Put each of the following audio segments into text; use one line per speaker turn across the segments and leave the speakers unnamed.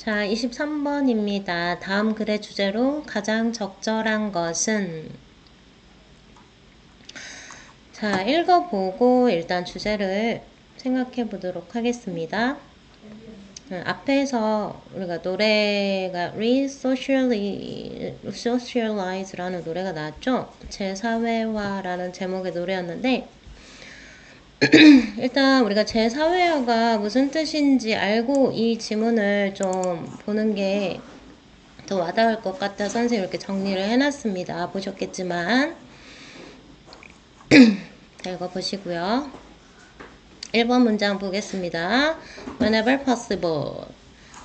자, 23번입니다. 다음 글의 주제로 가장 적절한 것은. 자, 읽어보고 일단 주제를 생각해 보도록 하겠습니다. 앞에서 우리가 노래가 Resocialize라는 노래가 나왔죠. 재사회화라는 제목의 노래였는데 일단 우리가 재사회화가 무슨 뜻인지 알고 이 지문을 좀 보는 게 더 와닿을 것 같아 선생님 이렇게 정리를 해놨습니다. 보셨겠지만 자, 읽어보시고요. 1번 문장 보겠습니다. Whenever possible,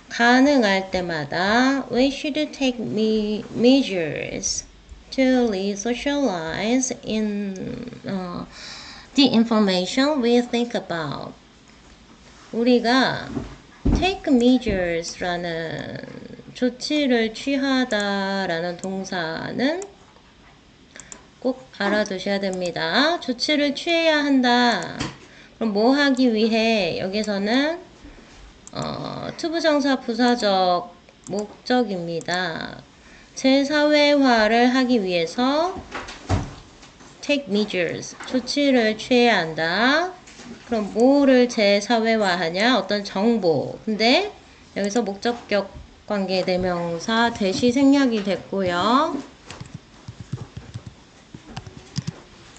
가능할 때마다 we should take measures to re-socialize in the information we think about. 우리가 take measures라는 조치를 취하다라는 동사는 꼭 알아두셔야 됩니다. 조치를 취해야 한다. 그럼 뭐 하기 위해? 여기서는 투부정사 부사적 목적입니다. 재사회화를 하기 위해서 take measures, 조치를 취해야 한다. 그럼 뭐를 재사회화하냐? 어떤 정보. 근데 여기서 목적격 관계대명사 대시 생략이 됐고요.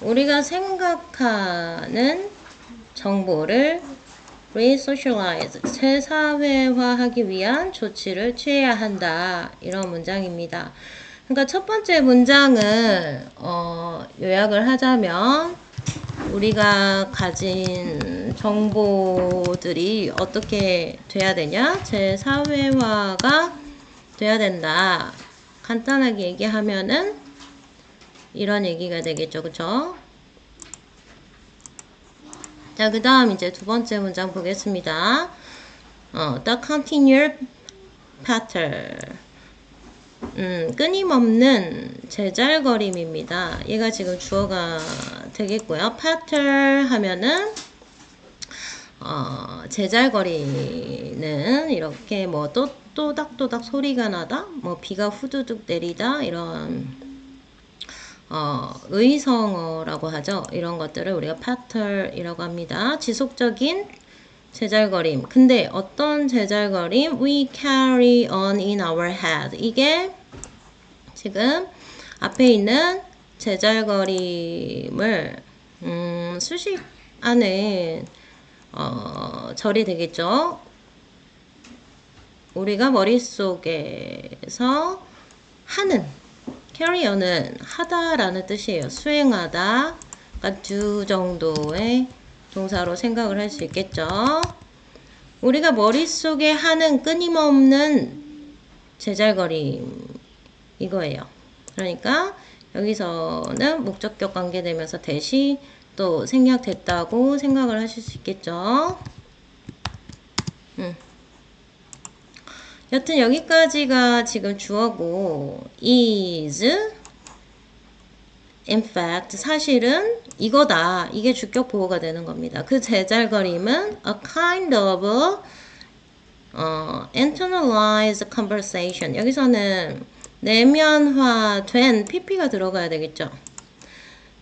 우리가 생각하는 정보를 re-socialize, 재사회화하기 위한 조치를 취해야 한다. 이런 문장입니다. 그러니까 첫 번째 문장을 요약을 하자면 우리가 가진 정보들이 어떻게 돼야 되냐? 재사회화가 돼야 된다. 간단하게 얘기하면은 이런 얘기가 되겠죠. 그쵸? 자, 그 다음 이제 두 번째 문장 보겠습니다. The continual pattern. 끊임없는 제잘거림입니다. 얘가 지금 주어가 되겠고요. pattern 하면은 제잘거리는 이렇게 뭐 또닥또닥 소리가 나다, 뭐 비가 후두둑 내리다 이런 의성어라고 하죠. 이런 것들을 우리가 pattern이라고 합니다. 지속적인 제잘거림. 근데 어떤 제잘거림? We carry on in our head. 이게 지금 앞에 있는 제잘거림을 수식하는 절이 되겠죠. 우리가 머릿속에서 하는 carry on은 하다라는 뜻이에요. 수행하다. 그러니까 do 정도의 동사로 생각을 할 수 있겠죠. 우리가 머릿속에 하는 끊임없는 제잘거림 이거예요. 그러니까 여기서는 목적격 관계되면서 대시 또 생략됐다고 생각을 하실 수 있겠죠. 여튼 여기까지가 지금 주어고 is in fact 사실은 이거다. 이게 주격 보호가 되는 겁니다. 그 제잘거림은 a kind of internalized conversation. 여기서는 내면화된 pp가 들어가야 되겠죠.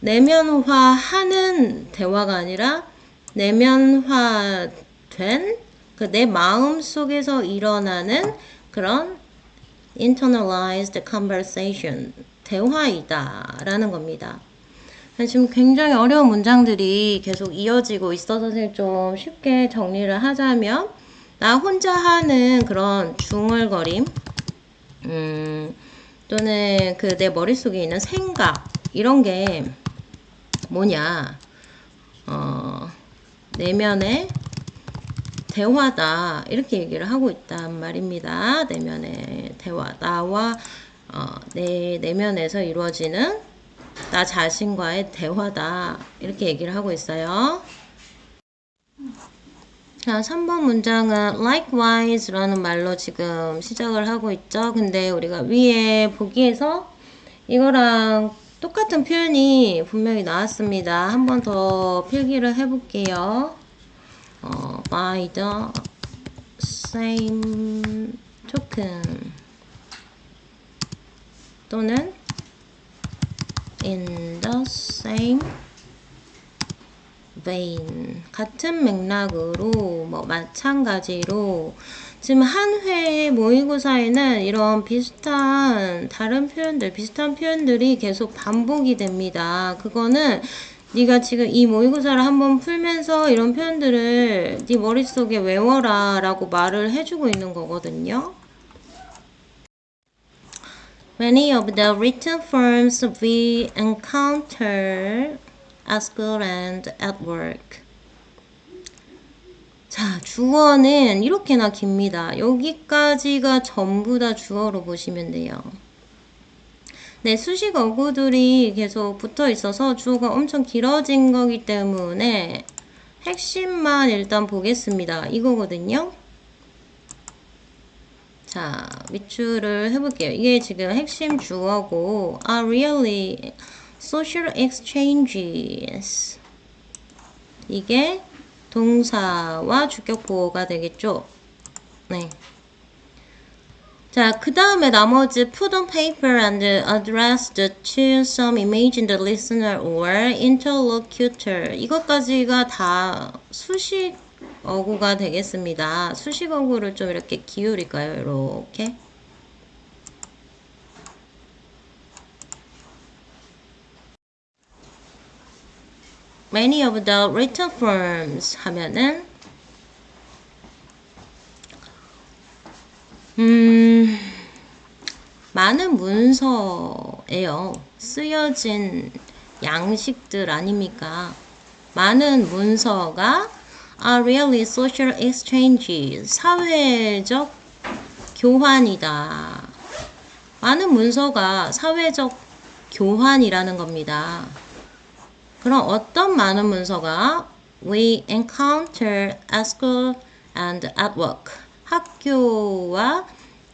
내면화하는 대화가 아니라 내면화된 그 내 마음 속에서 일어나는 그런 internalized conversation 대화이다 라는 겁니다. 지금 굉장히 어려운 문장들이 계속 이어지고 있어서 선생님 좀 쉽게 정리를 하자면 나 혼자 하는 그런 중얼거림 또는 그 내 머릿속에 있는 생각 이런 게 뭐냐 내면의 대화다 이렇게 얘기를 하고 있단 말입니다. 내면의 대화 나와 내 내면에서 이루어지는 나 자신과의 대화다 이렇게 얘기를 하고 있어요. 자, 3번 문장은 likewise 라는 말로 지금 시작을 하고 있죠. 근데 우리가 위에 보기에서 이거랑 똑같은 표현이 분명히 나왔습니다. 한 번 더 필기를 해볼게요. by the same token 또는 in the same vein 같은 맥락으로 뭐 마찬가지로 지금 한 회의 모의고사에는 이런 비슷한 다른 표현들 비슷한 표현들이 계속 반복이 됩니다. 그거는 네가 지금 이 모의고사를 한번 풀면서 이런 표현들을 네 머릿속에 외워라 라고 말을 해주고 있는 거거든요. Many of the written forms we encounter at school and at work. 자, 주어는 이렇게나 깁니다. 여기까지가 전부 다 주어로 보시면 돼요. 네, 수식 어구들이 계속 붙어 있어서 주어가 엄청 길어진 거기 때문에 핵심만 일단 보겠습니다. 이거거든요. 자, 밑줄을 해볼게요. 이게 지금 핵심 주어고 are really social exchanges. 이게 동사와 주격 보호가 되겠죠. 네. 자, 그 다음에 나머지 put on paper and addressed to some imagined listener or interlocutor. 이것까지가 다 수식 어구가 되겠습니다. 수식 어구를 좀 이렇게 기울일까요? 이렇게. Many of the written forms 하면은 많은 문서에요. 쓰여진 양식들 아닙니까? 많은 문서가 are really social exchanges. 사회적 교환이다. 많은 문서가 사회적 교환이라는 겁니다. 그럼 어떤 많은 문서가 we encounter at school and at work. 학교와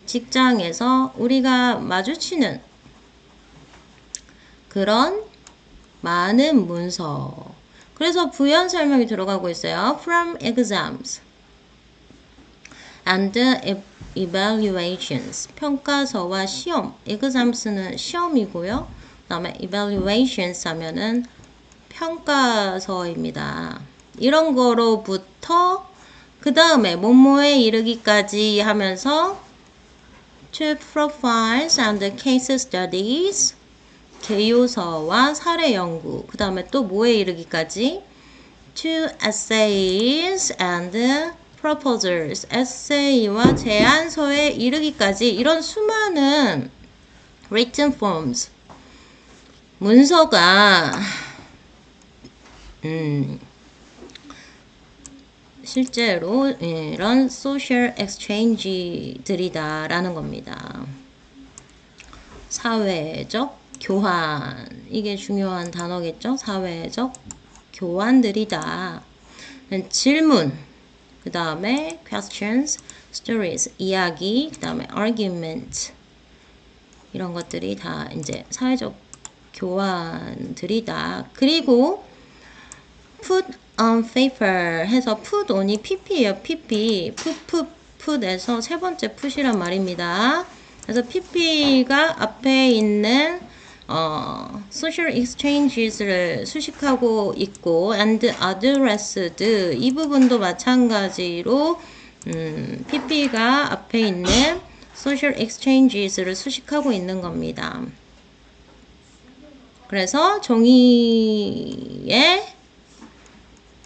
직장에서 우리가 마주치는 그런 많은 문서. 그래서 부연 설명이 들어가고 있어요. From exams and evaluations. 평가서와 시험. exams는 시험이고요. 그 다음에 evaluations 하면은 평가서입니다. 이런 거로부터 그 다음에 뭐뭐에 이르기까지 하면서 to profiles and case studies 개요서와 사례 연구 그 다음에 또 뭐에 이르기까지 to essays and proposals 에세이와 제안서에 이르기까지 이런 수많은 written forms 문서가 실제로 이런 social exchange들이다 라는 겁니다. 사회적 교환 이게 중요한 단어겠죠. 사회적 교환들이다. 질문 그 다음에 questions, stories 이야기 그 다음에 argument 이런 것들이 다 이제 사회적 교환들이다. 그리고 put on paper 해서 put on이 pp예요. pp put에서 세 번째 put이란 말입니다. 그래서 pp가 앞에 있는 social exchanges를 수식하고 있고 and addressed 이 부분도 마찬가지로 pp가 앞에 있는 social exchanges를 수식하고 있는 겁니다. 그래서 종이에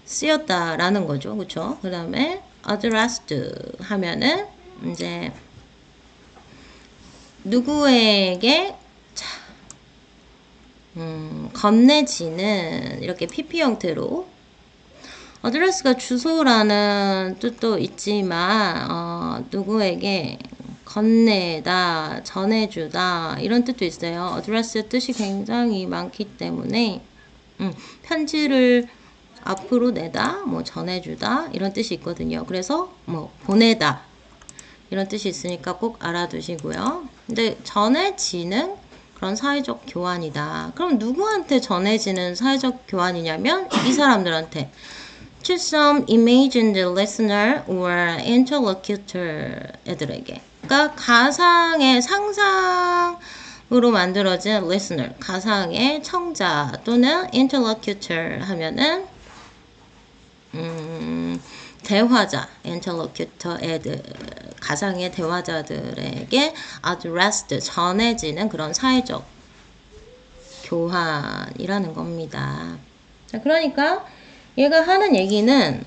쓰였다라는 거죠. 그쵸? 그 다음에 addressed 하면은 이제 누구에게 건네지는 이렇게 pp 형태로 address가 주소라는 뜻도 있지만 누구에게 건네다, 전해주다 이런 뜻도 있어요. address 뜻이 굉장히 많기 때문에 편지를 앞으로 내다, 뭐 전해주다 이런 뜻이 있거든요. 그래서 뭐 보내다 이런 뜻이 있으니까 꼭 알아두시고요. 근데 전해지는 그런 사회적 교환이다. 그럼 누구한테 전해지는 사회적 교환이냐면 이 사람들한테 to some imagined listener or interlocutor 애들에게 그러니까 가상의 상상으로 만들어진 listener, 가상의 청자 또는 interlocutor 하면은 대화자, interlocutor, 가상의 대화자들에게 addressed, 전해지는 그런 사회적 교환이라는 겁니다. 자, 그러니까 얘가 하는 얘기는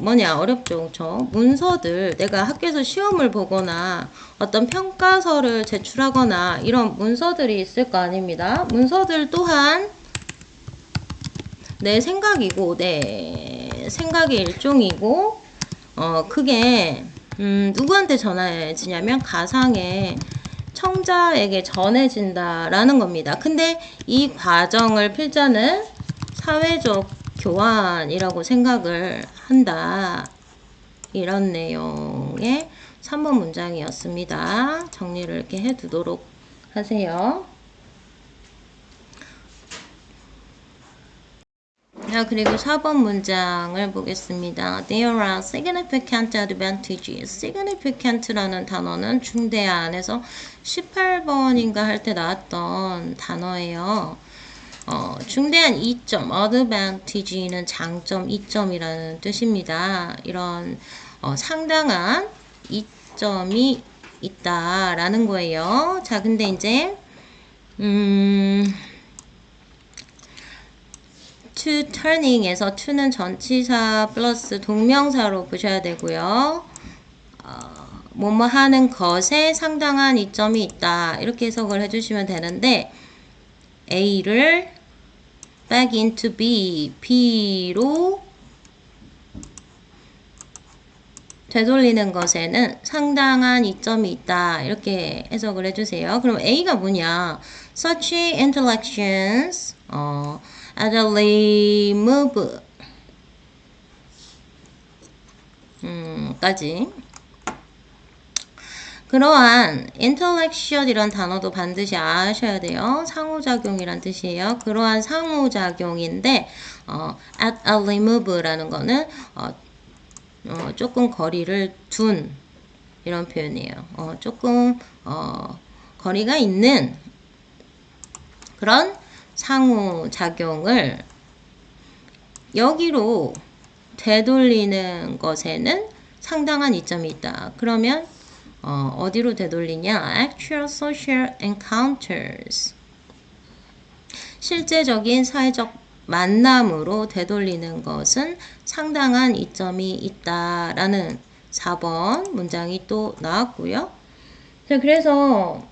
뭐냐, 어렵죠, 그쵸? 문서들, 내가 학교에서 시험을 보거나 어떤 평가서를 제출하거나 이런 문서들이 있을 거 아닙니다. 문서들 또한 내 생각이고, 내 생각의 일종이고, 그게 누구한테 전해지냐면 가상의 청자에게 전해진다라는 겁니다. 근데 이 과정을 필자는 사회적 교환이라고 생각을 한다. 이런 내용의 3번 문장이었습니다. 정리를 이렇게 해두도록 하세요. 자, 그리고 4번 문장을 보겠습니다. There are significant advantages. significant라는 단어는 중대한에서 18번인가 할 때 나왔던 단어예요. 중대한 이점, advantage는 장점, 이점이라는 뜻입니다. 이런 상당한 이점이 있다라는 거예요. 자, 근데 이제 to turning에서 to는 전치사 플러스 동명사로 보셔야 되고요. 뭐뭐 하는 것에 상당한 이점이 있다. 이렇게 해석을 해주시면 되는데 A를 back into B, B로 되돌리는 것에는 상당한 이점이 있다. 이렇게 해석을 해주세요. 그럼 A가 뭐냐? Such intellections, readily move 까지. 그러한 intellectual이란 단어도 반드시 아셔야 돼요. 상호작용이란 뜻이에요. 그러한 상호작용인데 at a remove라는 거는 조금 거리를 둔 이런 표현이에요. 조금 거리가 있는 그런 상호작용을 여기로 되돌리는 것에는 상당한 이점이 있다. 그러면 어디로 되돌리냐? Actual social encounters. 실제적인 사회적 만남으로 되돌리는 것은 상당한 이점이 있다라는 4번 문장이 또 나왔고요. 자, 그래서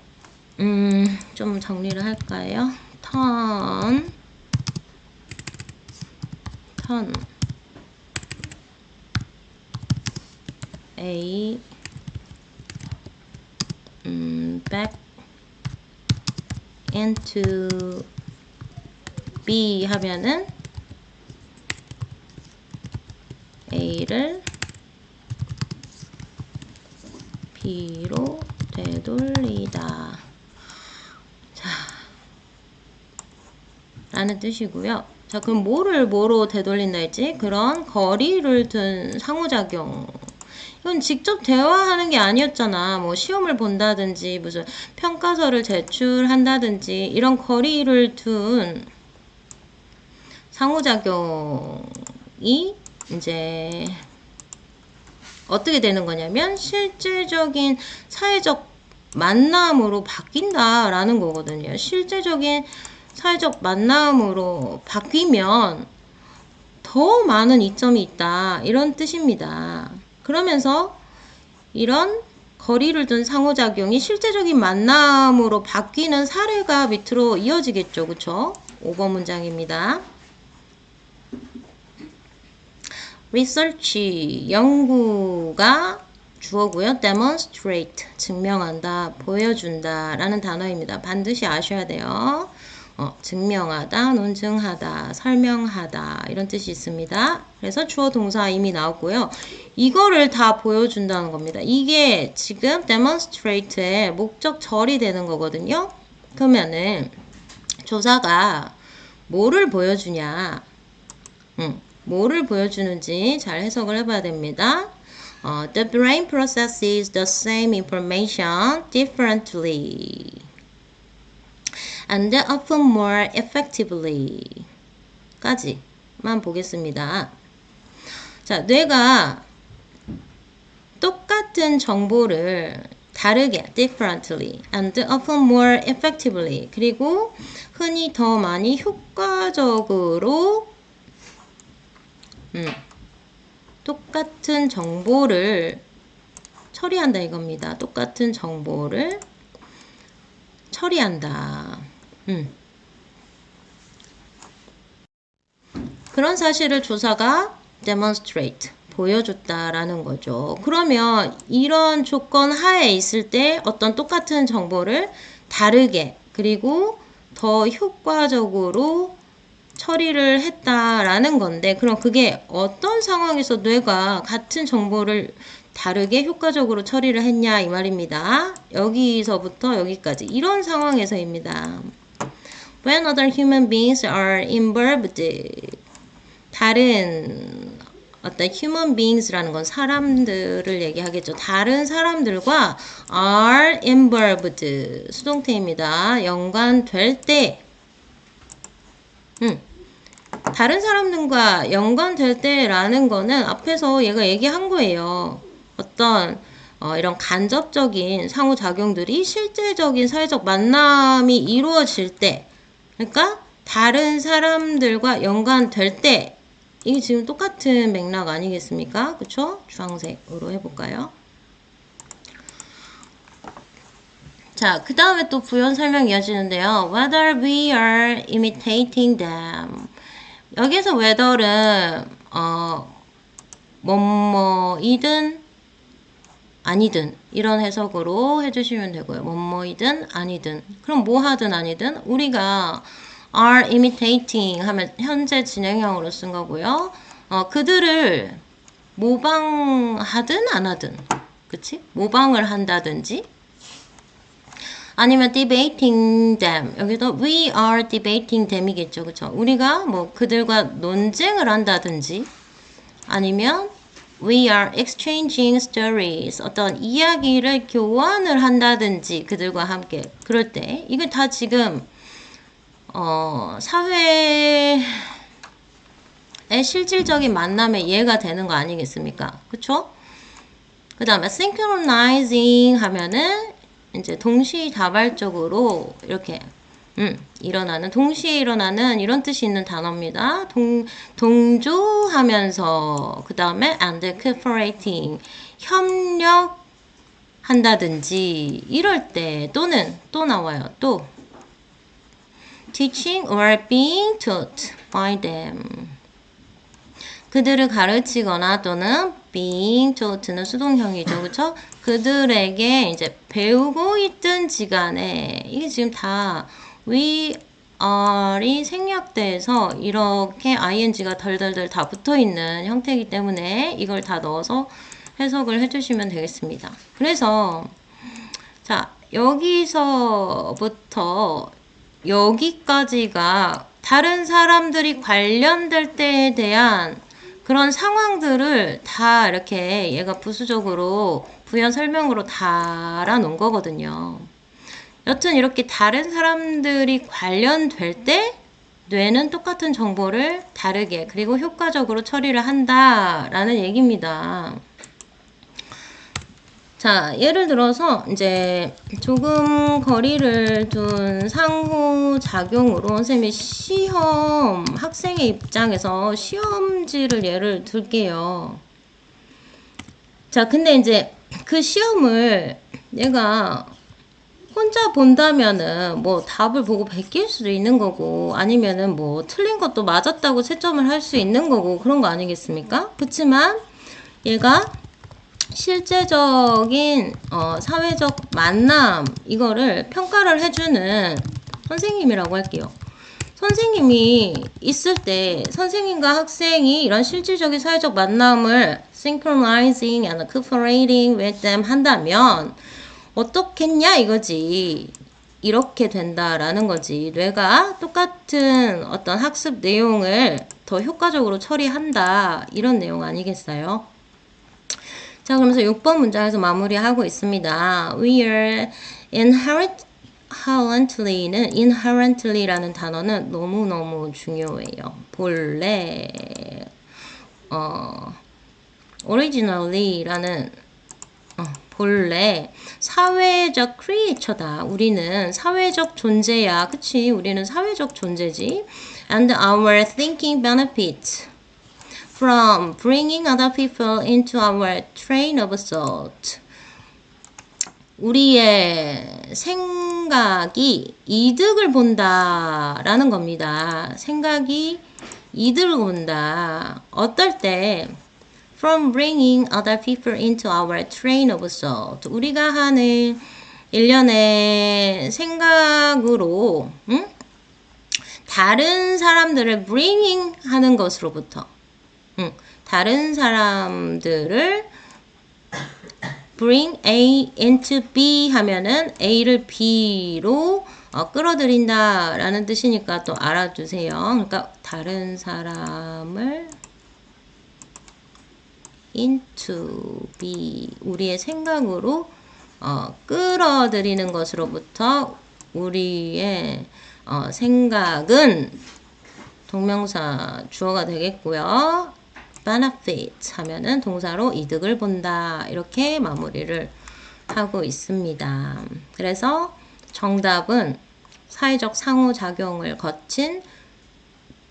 좀 정리를 할까요? turn A back into B 하면은 A를 B로 되돌리다. 자, 라는 뜻이고요. 자, 그럼 뭐로 되돌린다 했지? 그런 거리를 둔 상호작용. 이건 직접 대화하는 게 아니었잖아. 뭐 시험을 본다든지 무슨 평가서를 제출한다든지 이런 거리를 둔 상호작용이 이제 어떻게 되는 거냐면 실제적인 사회적 만남으로 바뀐다라는 거거든요. 실제적인 사회적 만남으로 바뀌면 더 많은 이점이 있다. 이런 뜻입니다. 그러면서 이런 거리를 둔 상호작용이 실제적인 만남으로 바뀌는 사례가 밑으로 이어지겠죠. 그쵸? 5번 문장입니다. research, 연구가 주어고요. demonstrate, 증명한다, 보여준다 라는 단어입니다. 반드시 아셔야 돼요. 증명하다, 논증하다, 설명하다 이런 뜻이 있습니다. 그래서 주어 동사 이미 나왔고요. 이거를 다 보여준다는 겁니다. 이게 지금 demonstrate의 목적절이 되는 거거든요. 그러면은 조사가 뭐를 보여주냐? 뭐를 보여주는지 잘 해석을 해봐야 됩니다. The brain processes the same information differently and often more effectively 까지만 보겠습니다. 자, 뇌가 똑같은 정보를 다르게 differently and often more effectively 그리고 흔히 더 많이 효과적으로 똑같은 정보를 처리한다 이겁니다. 똑같은 정보를 처리한다. 그런 사실을 조사가 demonstrate, 보여줬다라는 거죠. 그러면 이런 조건 하에 있을 때 어떤 똑같은 정보를 다르게 그리고 더 효과적으로 처리를 했다라는 건데 그럼 그게 어떤 상황에서 뇌가 같은 정보를 다르게 효과적으로 처리를 했냐 이 말입니다. 여기서부터 여기까지 이런 상황에서입니다. When other human beings are involved 다른 어떤 human beings라는 건 사람들을 얘기하겠죠. 다른 사람들과 are involved 수동태입니다. 연관될 때 다른 사람들과 연관될 때라는 거는 앞에서 얘가 얘기한 거예요. 어떤 이런 간접적인 상호작용들이 실제적인 사회적 만남이 이루어질 때 그러니까 다른 사람들과 연관될 때 이게 지금 똑같은 맥락 아니겠습니까? 그쵸? 주황색으로 해볼까요? 자, 그 다음에 또 부연 설명 이어지는데요. Whether we are imitating them. 여기서 whether은 뭐뭐이든 아니든 이런 해석으로 해주시면 되고요. 뭐뭐이든 아니든 그럼 뭐 하든 아니든 우리가 are imitating 하면 현재 진행형으로 쓴 거고요. 그들을 모방하든 안 하든 그치? 모방을 한다든지 아니면 debating them 여기도 we are debating them이겠죠. 그쵸? 우리가 뭐 그들과 논쟁을 한다든지 아니면 we are exchanging stories 어떤 이야기를 교환을 한다든지 그들과 함께 그럴 때 이거 다 지금 사회의 실질적인 만남에 이해가 되는 거 아니겠습니까? 그쵸? 그 다음에 synchronizing 하면은 이제 동시다발적으로 이렇게 동시에 일어나는 이런 뜻이 있는 단어입니다. 동조하면서 그 다음에 and cooperating 협력한다든지 이럴 때 또는 또 나와요. 또 teaching or being taught by them 그들을 가르치거나 또는 being taught는 수동형이죠. 그쵸? 그들에게 이제 배우고 있든지 간에 이게 지금 다 we are이 생략돼서 이렇게 ing가 덜덜덜 다 붙어있는 형태이기 때문에 이걸 다 넣어서 해석을 해주시면 되겠습니다. 그래서 자 여기서부터 여기까지가 다른 사람들이 관련될 때에 대한 그런 상황들을 다 이렇게 얘가 부수적으로 부연 설명으로 달아놓은 거거든요. 여튼 이렇게 다른 사람들이 관련될 때 뇌는 똑같은 정보를 다르게 그리고 효과적으로 처리를 한다라는 얘기입니다. 자, 예를 들어서 이제 조금 거리를 둔 상호작용으로 선생님이 시험 학생의 입장에서 시험지를 예를 들게요. 자, 근데 이제 그 시험을 얘가 혼자 본다면은 뭐 답을 보고 베낄 수도 있는 거고 아니면은 뭐 틀린 것도 맞았다고 채점을 할 수 있는 거고 그런 거 아니겠습니까? 그렇지만 얘가 실제적인 사회적 만남 이거를 평가를 해주는 선생님이라고 할게요. 선생님이 있을 때 선생님과 학생이 이런 실질적인 사회적 만남을 synchronizing and cooperating with them 한다면 어떻겠냐 이거지. 이렇게 된다라는 거지. 뇌가 똑같은 어떤 학습 내용을 더 효과적으로 처리한다 이런 내용 아니겠어요? 자, 그러면서 6번 문장에서 마무리하고 있습니다. We are inherently는 inherently라는 단어는 너무너무 중요해요. 본래 originally라는 본래 사회적 creature다. 우리는 사회적 존재야. 그치? 우리는 사회적 존재지. And our thinking benefits from bringing other people into our train of thought. 우리의 생각이 이득을 본다라는 겁니다. 생각이 이득을 본다. 어떨 때? From bringing other people into our train of thought. 우리가 하는 일련의 생각으로 다른 사람들을 bringing 하는 것으로부터 다른 사람들을 bring A into B 하면은 A를 B로 끌어들인다 라는 뜻이니까 또 알아두세요. 그러니까 다른 사람을 into B 우리의 생각으로 끌어들이는 것으로부터 우리의 생각은 동명사 주어가 되겠고요. benefit 하면은 동사로 이득을 본다. 이렇게 마무리를 하고 있습니다. 그래서 정답은 사회적 상호작용을 거친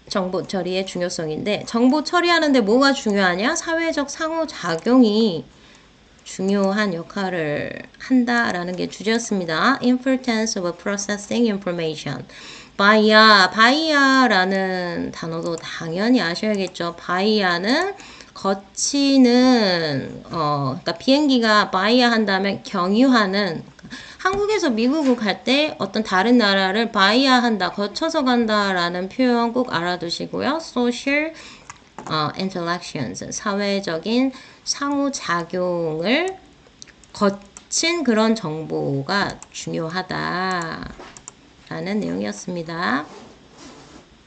정보 처리의 중요성인데 정보 처리하는데 뭐가 중요하냐? 사회적 상호작용이 중요한 역할을 한다라는 게 주제였습니다. Importance of processing information. 바이아라는 단어도 당연히 아셔야겠죠. 바이아는 거치는, 그러니까 비행기가 바이아 한다면 경유하는, 한국에서 미국을 갈 때 어떤 다른 나라를 바이아 한다, 거쳐서 간다라는 표현 꼭 알아두시고요. Social interactions, 사회적인 상호작용을 거친 그런 정보가 중요하다라는 내용이었습니다.